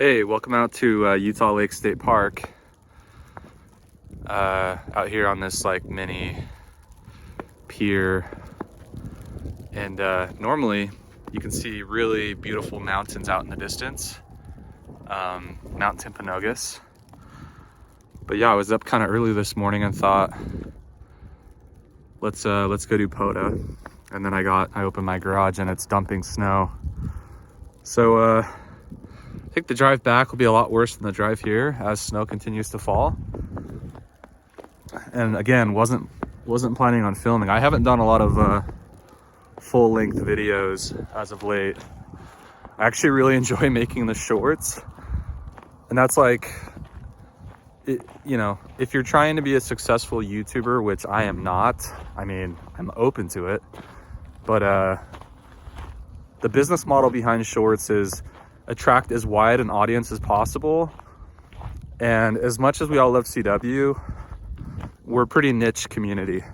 Hey, welcome out to Utah Lake State Park. Out here on this like mini pier, and normally you can see really beautiful mountains out in the distance, Mount Timpanogos. But yeah, I was up kind of early this morning and thought, let's go do POTA. And then I opened my garage and it's dumping snow. So I think the drive back will be a lot worse than the drive here as snow continues to fall. And again, wasn't planning on filming. I haven't done a lot of full-length videos as of late. I actually really enjoy making the shorts, and that's like you know, if you're trying to be a successful YouTuber, which I am not, I mean, I'm open to it, but the business model behind shorts is attract as wide an audience as possible. And as much as we all love CW, we're a pretty niche community,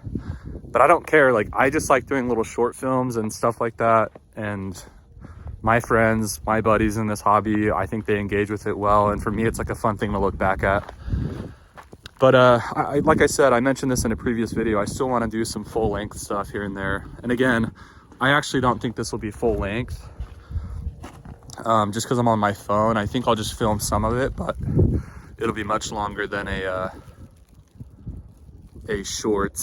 but I don't care. Like, I just like doing little short films and stuff like that. And my friends, my buddies in this hobby, I think they engage with it well. And for me, it's like a fun thing to look back at. But like I said, I mentioned this in a previous video, I still want to do some full length stuff here and there. And again, I actually don't think this will be full length, just because I'm on my phone. I think I'll just film some of it, but it'll be much longer than a short.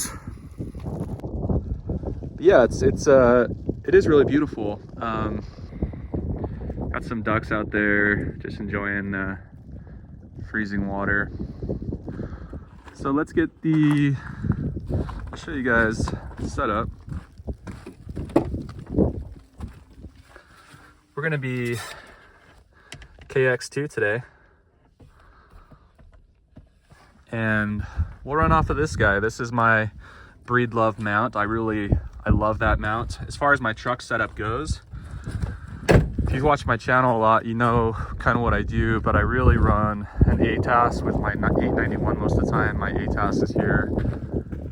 But yeah, it is really beautiful. Got some ducks out there just enjoying freezing water. So let's get I'll show you guys the setup. We're gonna be KX2 today, and we'll run off of this guy. This is my Breedlove mount. I love that mount. As far as my truck setup goes, if you've watched my channel a lot, you know kind of what I do, but I really run an ATAS with my 891 most of the time. My ATAS is here.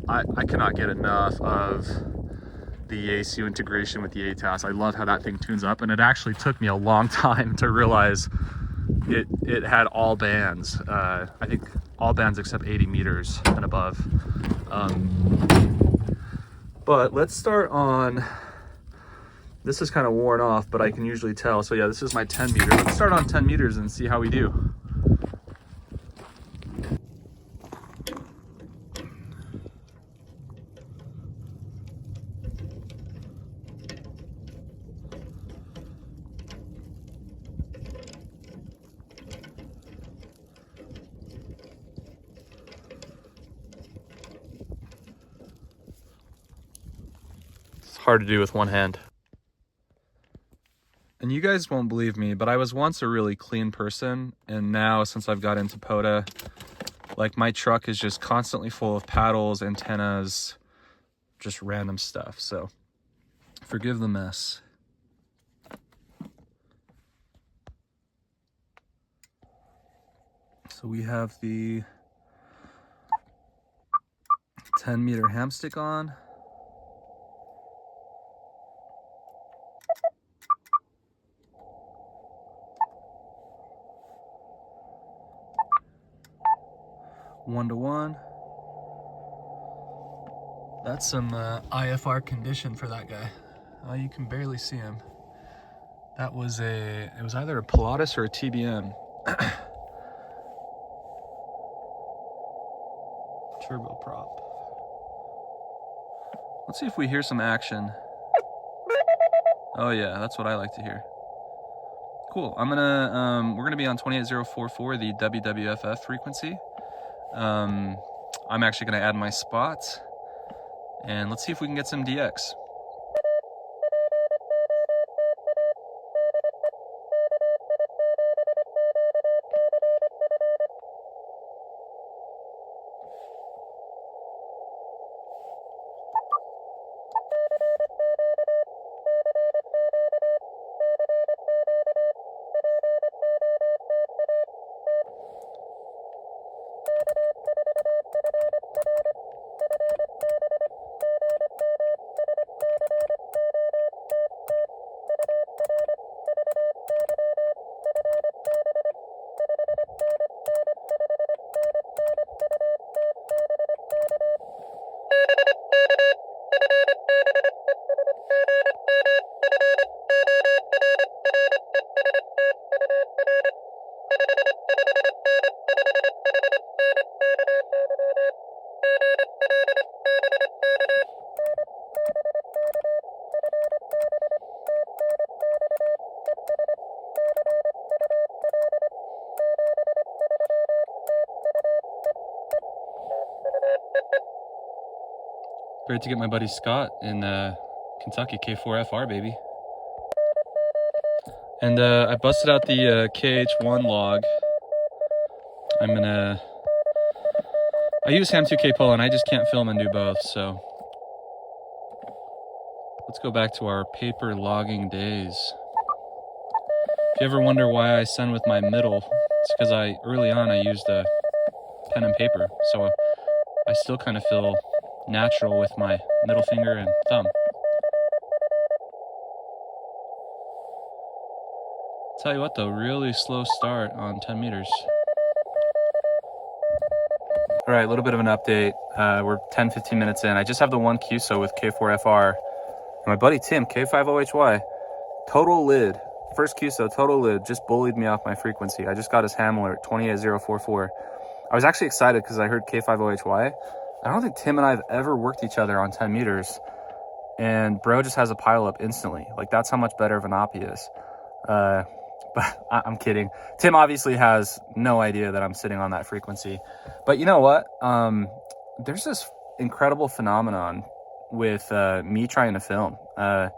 I cannot get enough of the ACU integration with the ATAS. I love how that thing tunes up, and it actually took me a long time to realize it had all bands. I think all bands except 80 meters and above. But let's start on, this is kind of worn off, but I can usually tell. So yeah, this is my 10 meter. Let's start on 10 meters and see how we do. Hard to do with one hand. And you guys won't believe me, but I was once a really clean person, and now since I've got into POTA, like, my truck is just constantly full of paddles, antennas, just random stuff. So forgive the mess. So we have the 10 meter hamstick on. One to one. That's some IFR condition for that guy. Oh, you can barely see him. That was it was either a Pilatus or a TBM. Turboprop. Let's see if we hear some action. Oh yeah, that's what I like to hear. Cool. We're gonna be on 28044, the WWFF frequency. I'm actually going to add my spots, and let's see if we can get some DX. Great to get my buddy Scott in Kentucky, K4FR, baby. And I busted out the KH1 log. I use Ham 2K Polo and I just can't film and do both, so let's go back to our paper logging days. If you ever wonder why I send with my middle, it's because early on I used a pen and paper, so I still kind of feel natural with my middle finger and thumb. Tell you what though, really slow start on 10 meters. All right, a little bit of an update. We're 10-15 minutes in. I just have the one QSO with K4FR. And my buddy Tim, K50HY, total lid. First QSO, total lid, just bullied me off my frequency. I just got his ham alert, 28044. I was actually excited because I heard K50HY. I don't think Tim and I have ever worked each other on 10 meters. And bro just has a pile up instantly. Like, that's how much better of an op he is. But I'm kidding. Tim obviously has no idea that I'm sitting on that frequency. But you know what? There's this incredible phenomenon with me trying to film. I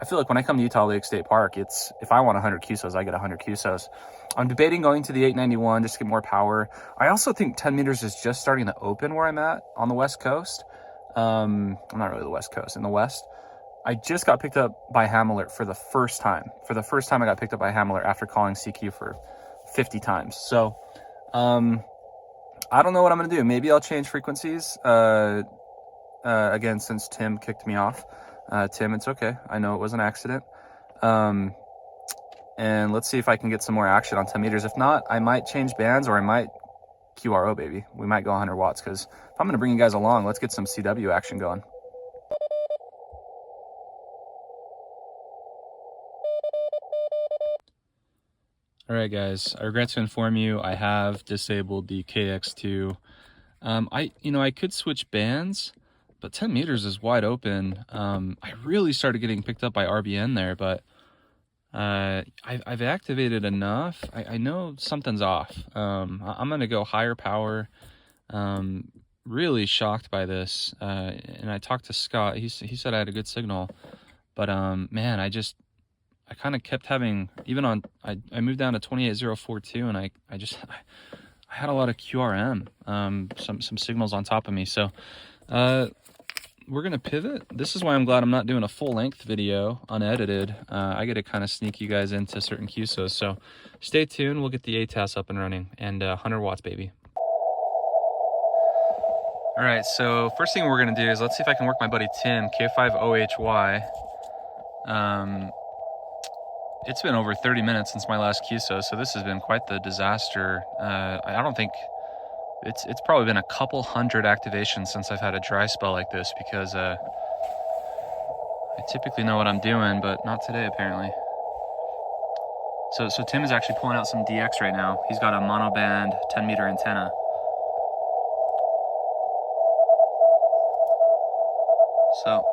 feel like when I come to Utah Lake State Park, it's if I want 100 QSOs, I get 100 QSOs. I'm debating going to the 891 just to get more power. I also think 10 meters is just starting to open where I'm at on the West Coast. I'm not really the West Coast, in the West. I just got picked up by ham alert for the first time. For the first time I got picked up by ham alert after calling CQ for 50 times. So I don't know what I'm going to do. Maybe I'll change frequencies again since Tim kicked me off. Tim, it's okay. I know it was an accident. And let's see if I can get some more action on 10 meters. If not, I might change bands or I might QRO, baby. We might go 100 watts because if I'm going to bring you guys along, let's get some CW action going. All right, guys, I regret to inform you, I have disabled the KX2. I could switch bands, but 10 meters is wide open. I really started getting picked up by RBN there, but I've activated enough. I know something's off. I'm going to go higher power. Really shocked by this. And I talked to Scott. He said I had a good signal, but man, I kind of kept having, even on, I moved down to 28042 and I had a lot of QRM, some signals on top of me. So we're going to pivot. This is why I'm glad I'm not doing a full length video unedited. I get to kind of sneak you guys into certain QSOs. So stay tuned. We'll get the ATAS up and running and 100 watts, baby. All right. So first thing we're going to do is let's see if I can work my buddy Tim, K50HY. It's been over 30 minutes since my last QSO, so this has been quite the disaster. I don't think it's probably been a couple hundred activations since I've had a dry spell like this because I typically know what I'm doing, but not today apparently. So Tim is actually pulling out some DX right now. He's got a monoband 10 meter antenna. So,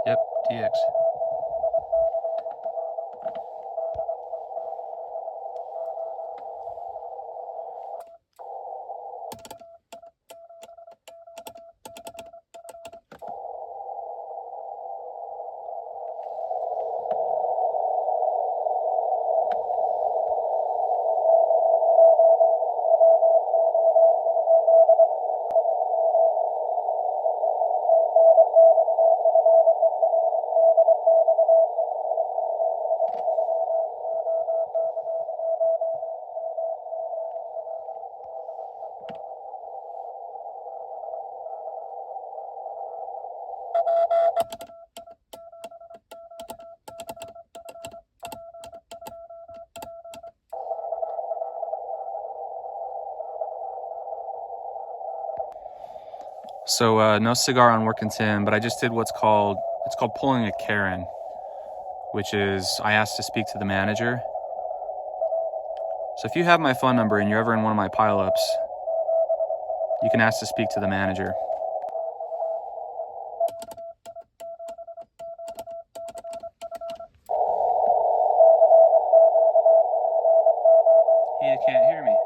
yep, DX. So no cigar on working Tim, but I just did it's called pulling a Karen, which is I asked to speak to the manager. So if you have my phone number and you're ever in one of my pileups, you can ask to speak to the manager. He can't hear me.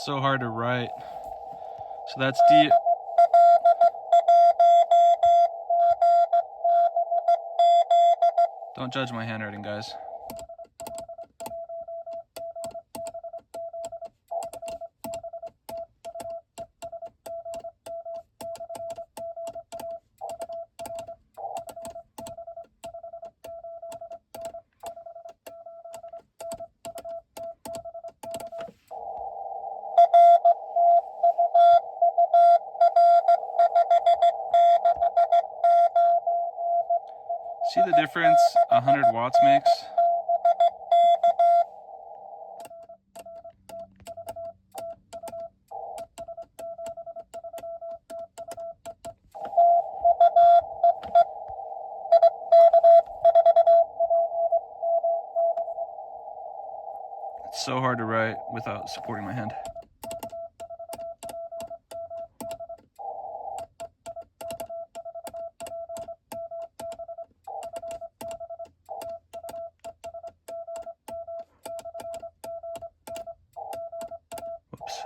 so hard to write. So that's D. Don't judge my handwriting, guys. See the difference 100 watts makes? It's so hard to write without supporting my hand. Whoops.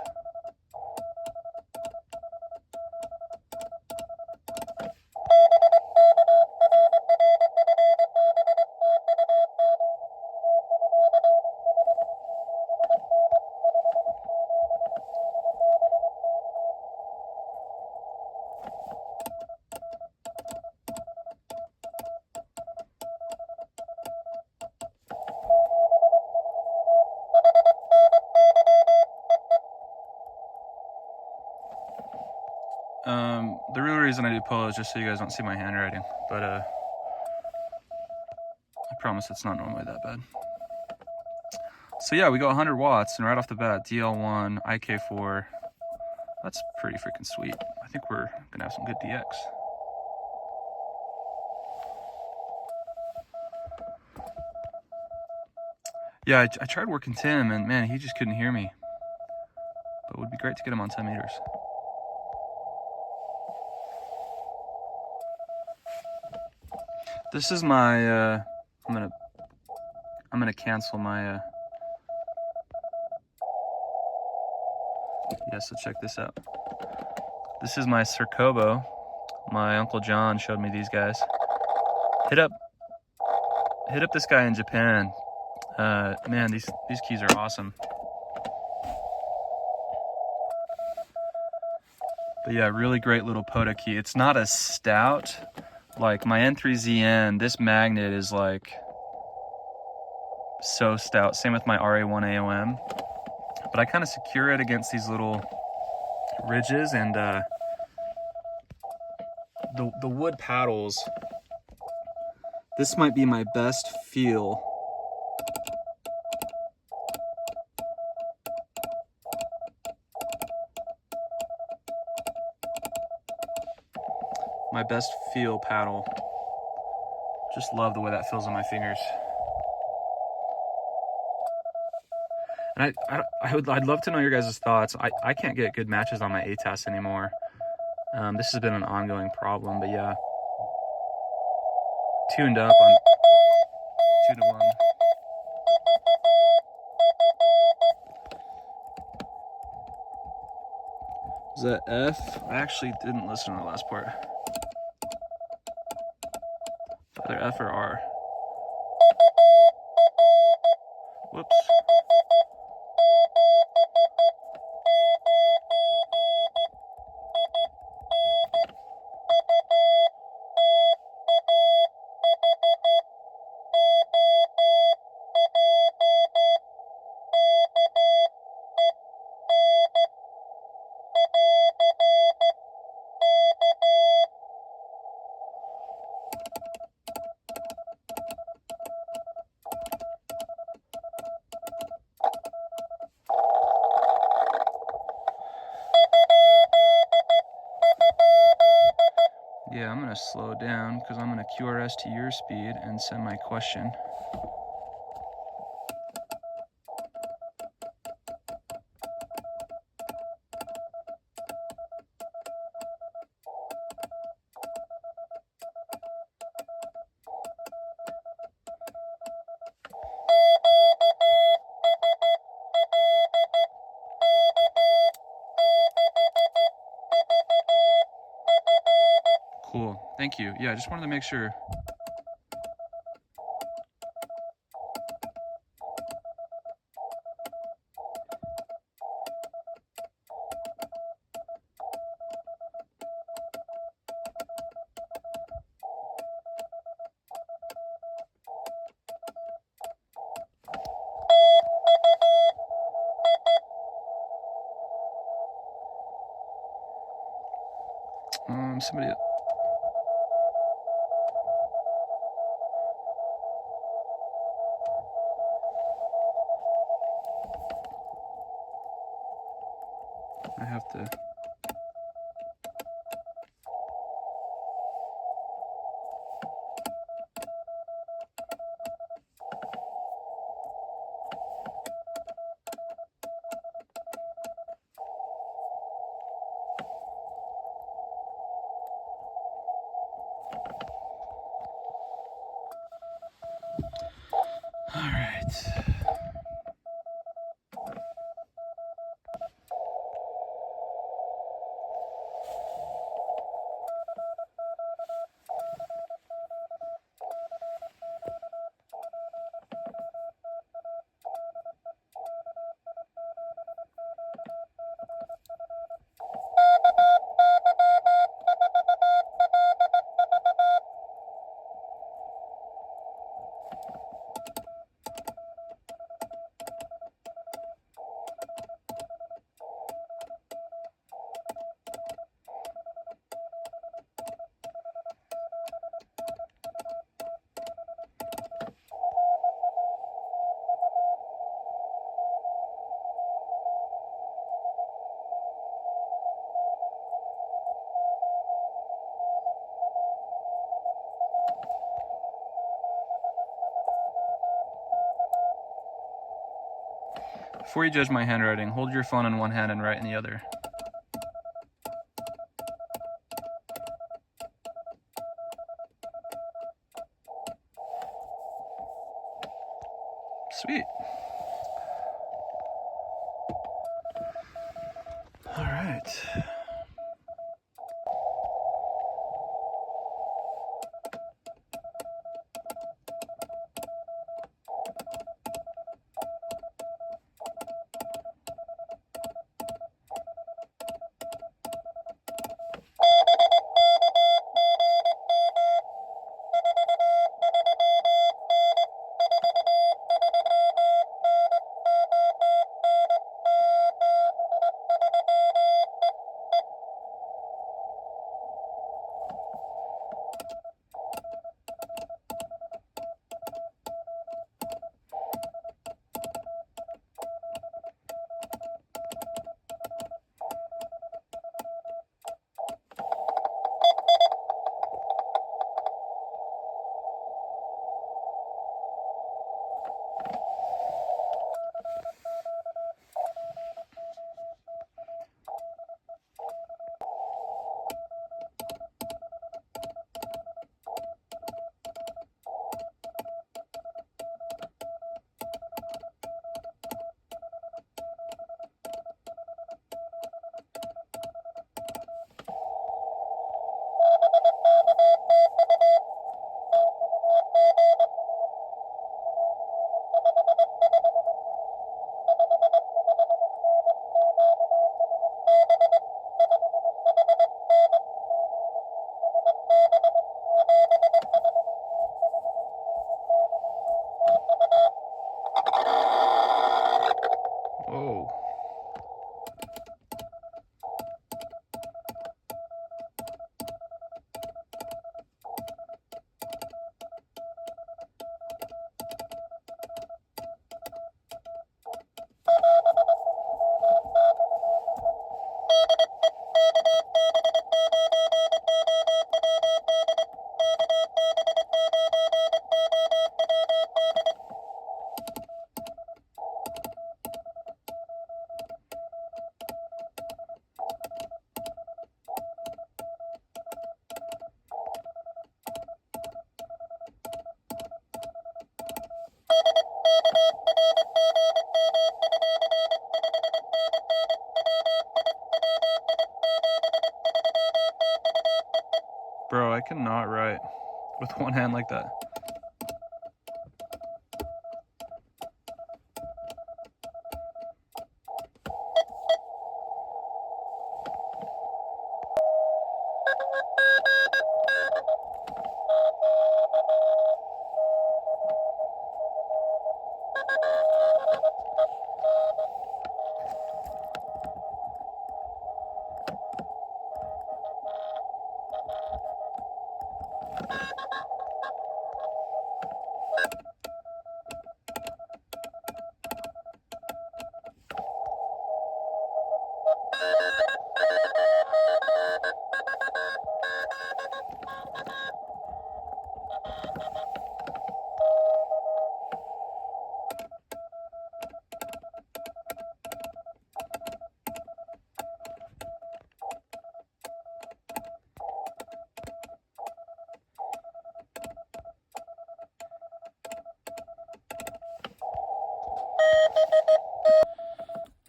The real reason I do POTA is just so you guys don't see my handwriting, but I promise it's not normally that bad. So yeah, we got 100 watts, and right off the bat, DL1, IK4, that's pretty freaking sweet. I think we're gonna have some good DX. Yeah, I tried working Tim, and man, he just couldn't hear me. But it would be great to get him on 10 meters. This is my, I'm gonna cancel my, yeah, so check this out. This is my Circobo. My Uncle John showed me these guys. Hit up this guy in Japan. Man, these keys are awesome. But yeah, really great little POTA key. It's not as stout. Like my N3ZN, this magnet is like so stout. Same with my RA1 AOM. But I kind of secure it against these little ridges, and the wood paddles. This might be my best feel. My best feel paddle. Just love the way that feels on my fingers. And I'd love to know your guys' thoughts. I can't get good matches on my ATAS anymore. This has been an ongoing problem, but yeah. Tuned up on 2 to 1. Is that F? I actually didn't listen to the last part. Either F or R. Whoops. Yeah, I'm gonna slow down because I'm gonna QRS to your speed and send my question. Cool. Thank you. Yeah, I just wanted to make sure. Somebody. I have to. All right. Before you judge my handwriting, hold your phone in one hand and write in the other. Sweet. All right. Oh. cannot write with one hand like that.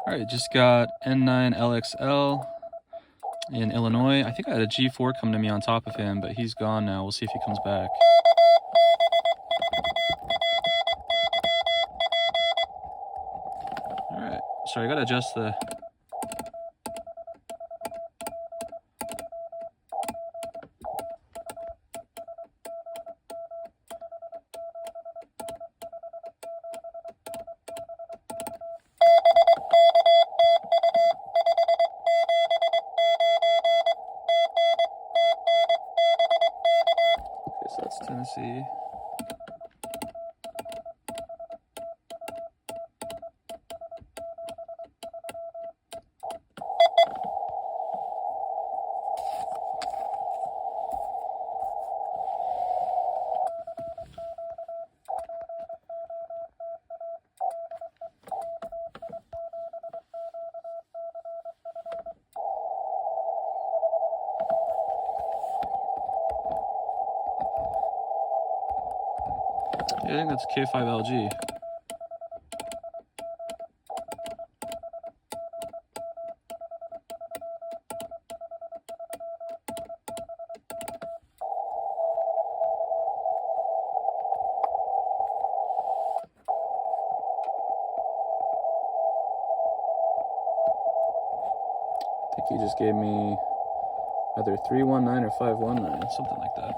All right, just got N9 LXL in Illinois. I think I had a G4 come to me on top of him, but he's gone now. We'll see if he comes back. All right, sorry, I gotta adjust the... Okay, so that's Tennessee. Yeah, I think that's K5LG. I think he just gave me either 319 or 519, something like that.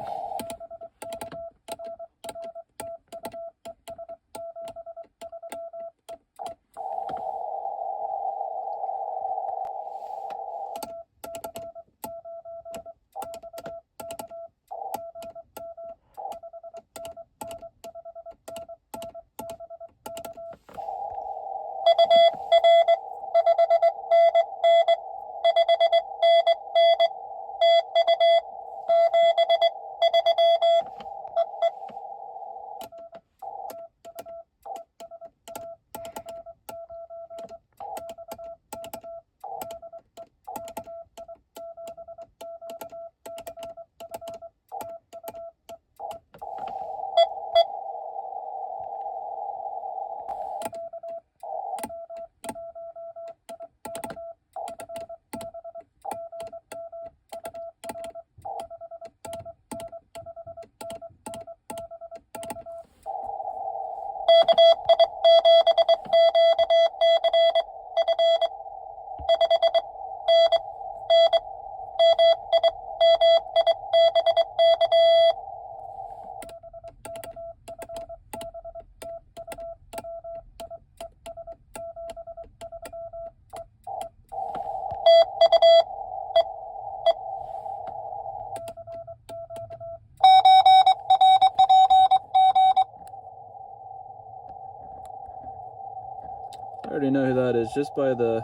I already know who that is just by the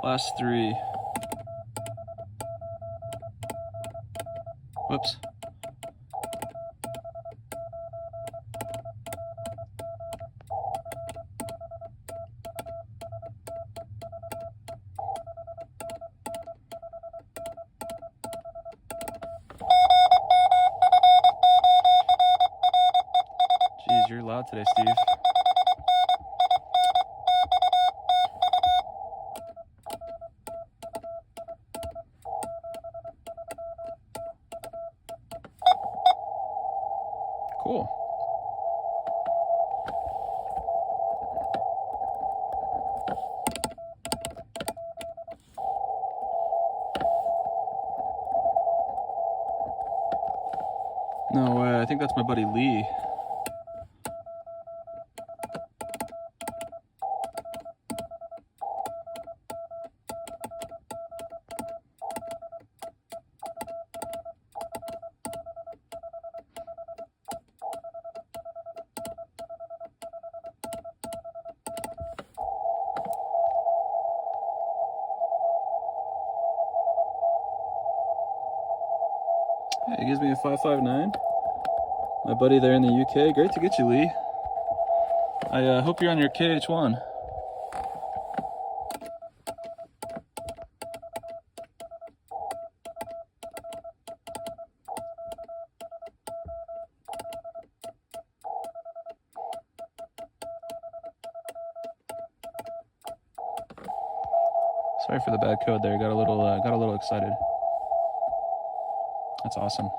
last three. Whoops. Jeez, you're loud today, Steve. Cool. No way, I think that's my buddy Lee. Hey, it gives me a 559. My buddy there in the UK. Great to get you, Lee. I hope you're on your KH1. Sorry for the bad code there. Got a little excited. That's awesome.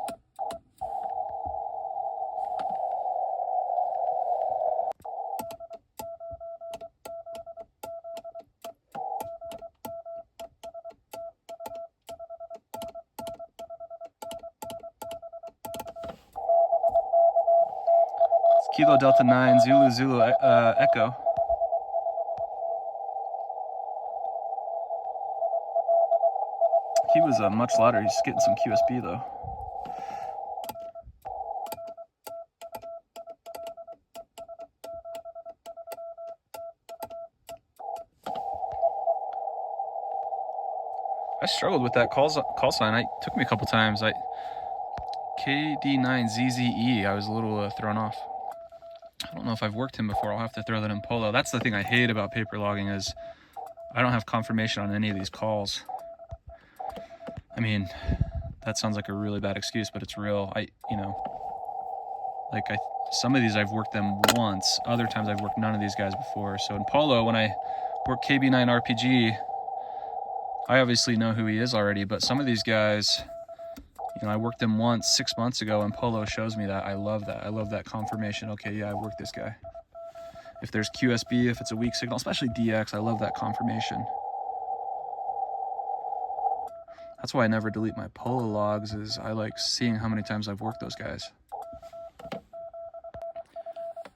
It's Kilo Delta 9 Zulu Zulu Echo. He was much louder. He's getting some QSB though. I struggled with that call sign. It took me a couple times. KD9ZZE, I was a little thrown off. I don't know if I've worked him before. I'll have to throw that in Polo. That's the thing I hate about paper logging is I don't have confirmation on any of these calls. I mean, that sounds like a really bad excuse, but it's real. Some of these I've worked them once. Other times I've worked none of these guys before. So in Polo, when I work KB9 RPG, I obviously know who he is already, but some of these guys, I worked them once 6 months ago, and Polo shows me that. I love that. I love that confirmation. Okay, yeah, I worked this guy. If there's QSB, if it's a weak signal, especially DX, I love that confirmation. That's why I never delete my Polo logs, is I like seeing how many times I've worked those guys.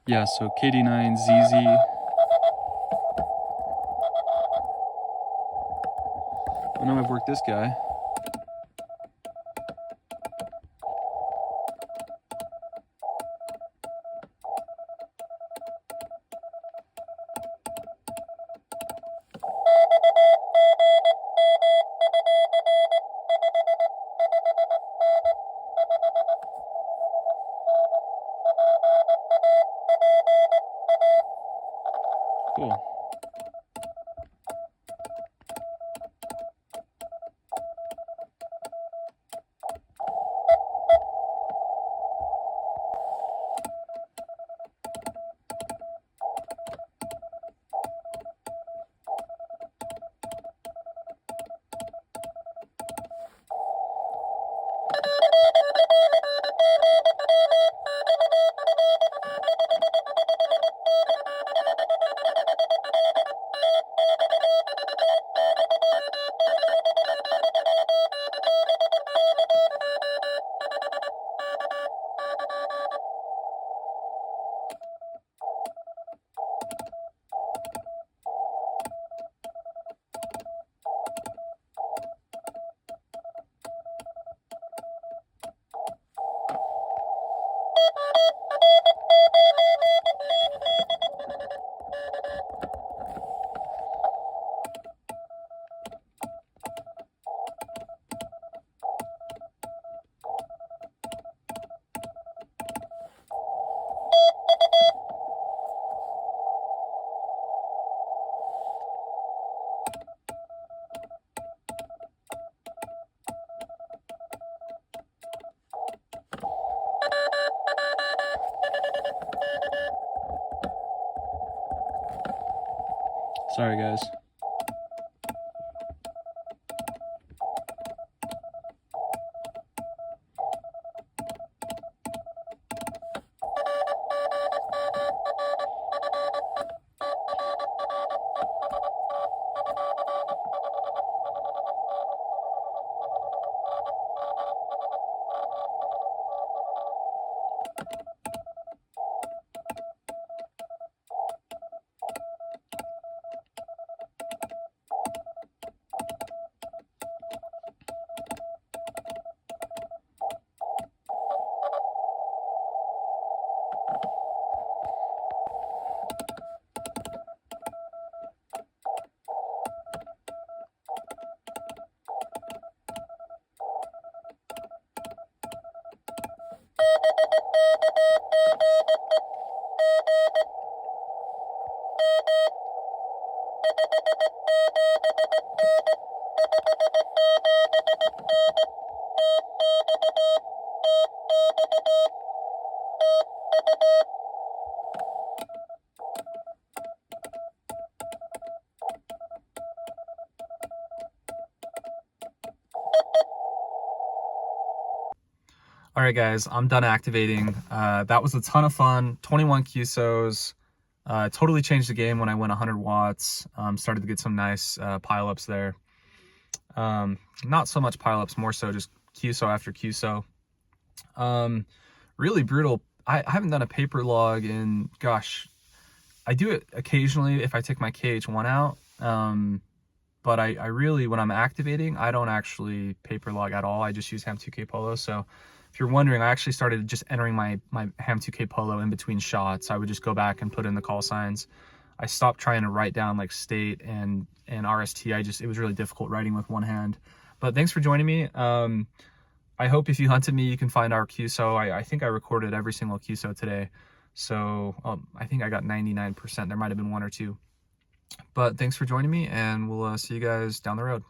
Yeah, so KD9ZZ. I know I've worked this guy. Cool. Sorry, guys. All right, guys, I'm done activating. That was a ton of fun. 21 QSOs. Totally changed the game when I went 100 watts. Started to get some nice pileups there. Not so much pileups, more so just QSO after QSO. Really brutal. I haven't done a paper log in, gosh, I do it occasionally if I take my KH1 out. But I really, when I'm activating, I don't actually paper log at all. I just use Ham 2K Polo. So if you're wondering, I actually started just entering my Ham 2K Polo in between shots. I would just go back and put in the call signs. I stopped trying to write down like state and RST. It was really difficult writing with one hand. But thanks for joining me. I hope if you hunted me, you can find our QSO. I think I recorded every single QSO today. So I think I got 99%. There might have been one or two. But thanks for joining me, and we'll see you guys down the road.